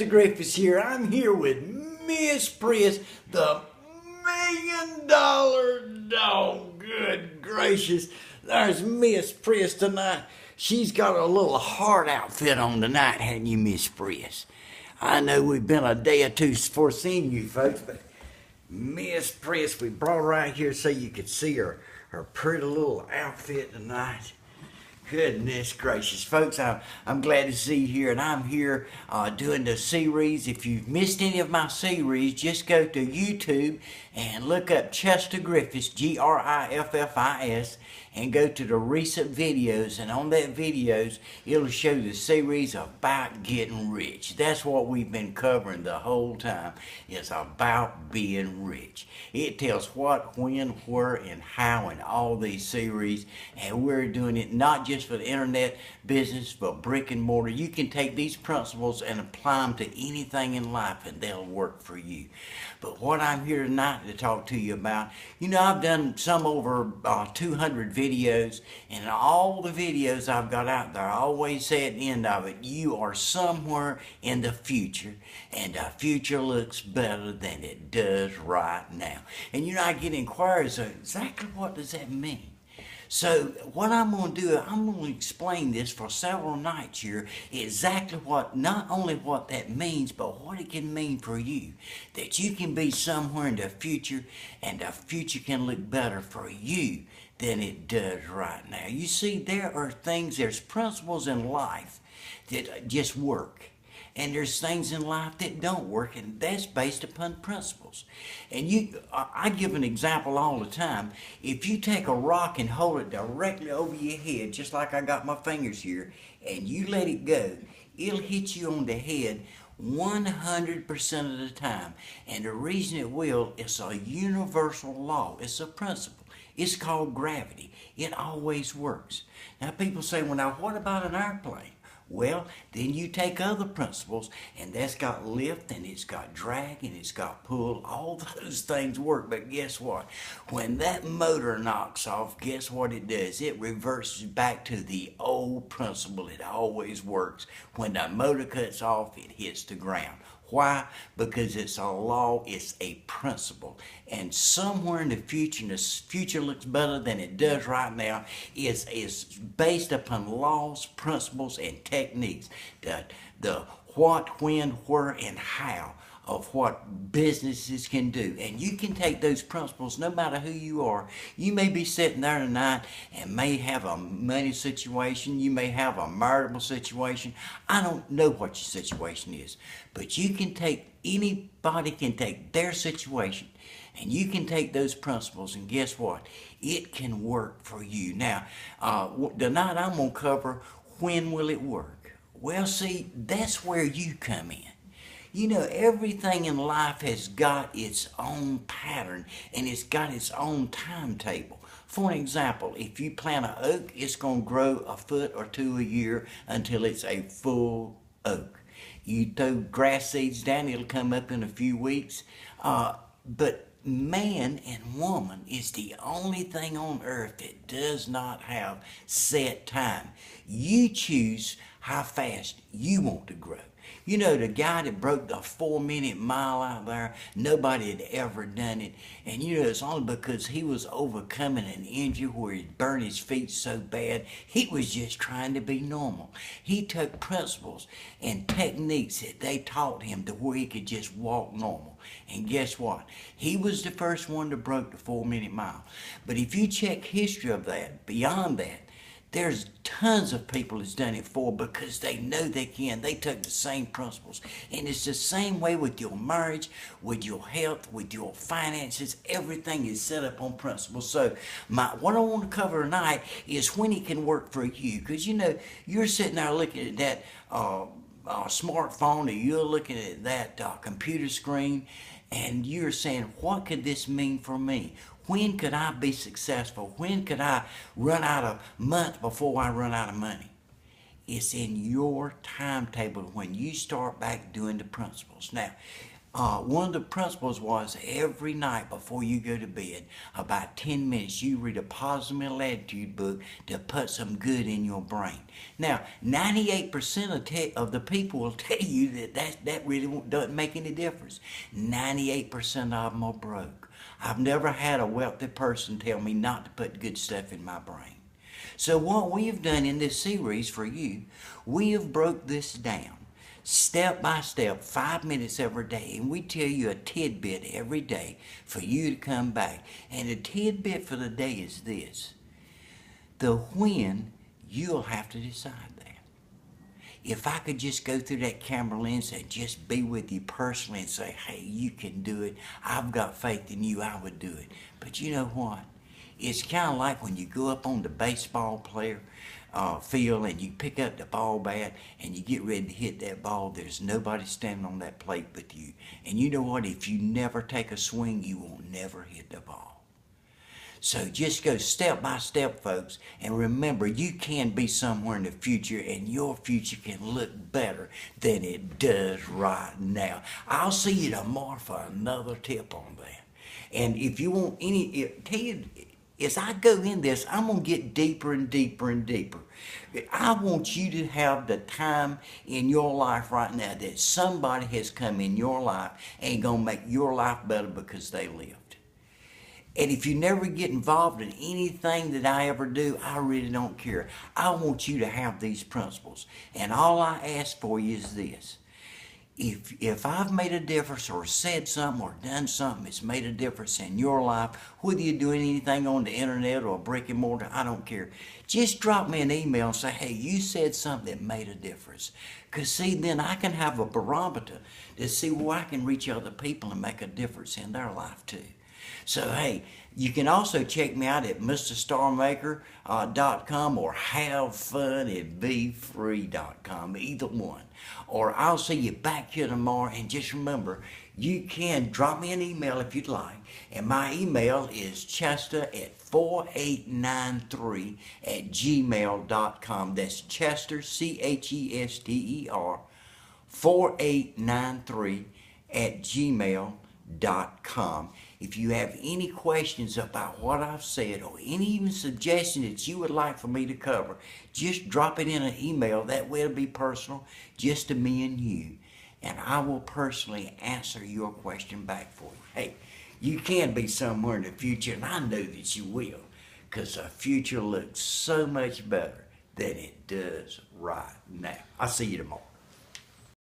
Griffis here. I'm here with Miss Priss, the $1 million dog. Good gracious. There's Miss Priss tonight. She's got a little heart outfit on tonight, hadn't you, Miss Priss? I know we've been a day or two before seeing you folks, but Miss Priss, we brought her right here so you could see her pretty little outfit tonight. Goodness gracious, folks, I'm glad to see you here, and I'm here doing the series. If you've missed any of my series, just go to YouTube and look up Chester Griffis, Griffis, and go to the recent videos, and on that videos, it'll show the series about getting rich. That's what we've been covering the whole time, is about being rich. It tells what, when, where, and how in all these series, and we're doing it not just for the internet business, but brick and mortar. You can take these principles and apply them to anything in life, and they'll work for you. But what I'm here tonight to talk to you about, you know, I've done some over 200 videos, and in all the videos I've got out there, I always say at the end of it, you are somewhere in the future, and the future looks better than it does right now. And you know, I get inquiries of exactly what does that mean? So what I'm going to do, I'm going to explain this for several nights here, exactly what, not only what that means, but what it can mean for you. That you can be somewhere in the future, and the future can look better for you than it does right now. You see, there are things, there's principles in life that just work. And there's things in life that don't work, and that's based upon principles. And I give an example all the time. If you take a rock and hold it directly over your head, just like I got my fingers here, and you let it go, it'll hit you on the head 100% of the time. And the reason it will, it's a universal law. It's a principle. It's called gravity. It always works. Now people say, well, now what about an airplane? Well, then you take other principles, and that's got lift, and it's got drag, and it's got pull. All those things work, but guess what? When that motor knocks off, guess what it does? It reverses back to the old principle. It always works. When the motor cuts off, it hits the ground. Why? Because it's a law, it's a principle. And somewhere in the future, and the future looks better than it does right now, is based upon laws, principles, and techniques. The what, when, where, and how of what businesses can do. And you can take those principles no matter who you are. You may be sitting there tonight and may have a money situation. You may have a marital situation. I don't know what your situation is. But you can take, anybody can take their situation, and you can take those principles, and guess what? It can work for you. Now, tonight I'm going to cover, when will it work? Well, see, that's where you come in. You know, everything in life has got its own pattern, and it's got its own timetable. For an example, if you plant an oak, it's going to grow a foot or two a year until it's a full oak. You throw grass seeds down, it'll come up in a few weeks. But man and woman is the only thing on earth that does not have set time. You choose how fast you want to grow. You know, the guy that broke the 4-minute mile out there, nobody had ever done it. And you know, it's only because he was overcoming an injury where he burned his feet so bad, he was just trying to be normal. He took principles and techniques that they taught him to where he could just walk normal. And guess what? He was the first one to break the 4-minute mile. But if you check history of that, beyond that, there's tons of people that's done it for, because they know they can. They took the same principles. And it's the same way with your marriage, with your health, with your finances. Everything is set up on principles. So what I want to cover tonight is when it can work for you. Because, you know, you're sitting there looking at that smartphone, or you're looking at that computer screen, and you're saying, what could this mean for me? When could I be successful? When could I run out of month before I run out of money? It's in your timetable when you start back doing the principles. Now, One of the principles was every night before you go to bed, about 10 minutes, you read a positive mental attitude book to put some good in your brain. Now, 98% of the people will tell you that really doesn't make any difference. 98% of them are broke. I've never had a wealthy person tell me not to put good stuff in my brain. So what we have done in this series for you, we have broke this down step by step, 5 minutes every day, and we tell you a tidbit every day for you to come back. And the tidbit for the day is this: the when, you'll have to decide that. If I could just go through that camera lens and just be with you personally and say, hey, you can do it, I've got faith in you, I would do it. But you know what? It's kind of like when you go up on the baseball player field and you pick up the ball bat and you get ready to hit that ball. There's nobody standing on that plate but you. And you know what? If you never take a swing, you will never hit the ball. So just go step by step, folks, and remember, you can be somewhere in the future, and your future can look better than it does right now. I'll see you tomorrow for another tip on that. And if you want tell you, as I go in this, I'm going to get deeper and deeper and deeper. I want you to have the time in your life right now that somebody has come in your life and going to make your life better because they lived. And if you never get involved in anything that I ever do, I really don't care. I want you to have these principles. And all I ask for you is this: If I've made a difference or said something or done something that's made a difference in your life, whether you're doing anything on the internet or brick and mortar, I don't care. Just drop me an email and say, hey, you said something that made a difference. Because see, then I can have a barometer to see where I can reach other people and make a difference in their life too. So, hey, you can also check me out at MrStarMaker.com or HaveFunAndBeFree.com, either one. Or I'll see you back here tomorrow. And just remember, you can drop me an email if you'd like. And my email is chester4893@gmail.com. That's Chester, Chester, 4893@gmail.com. If you have any questions about what I've said or any even suggestion that you would like for me to cover, just drop it in an email. That way it'll be personal, just to me and you. And I will personally answer your question back for you. Hey, you can be somewhere in the future, and I know that you will, because the future looks so much better than it does right now. I'll see you tomorrow.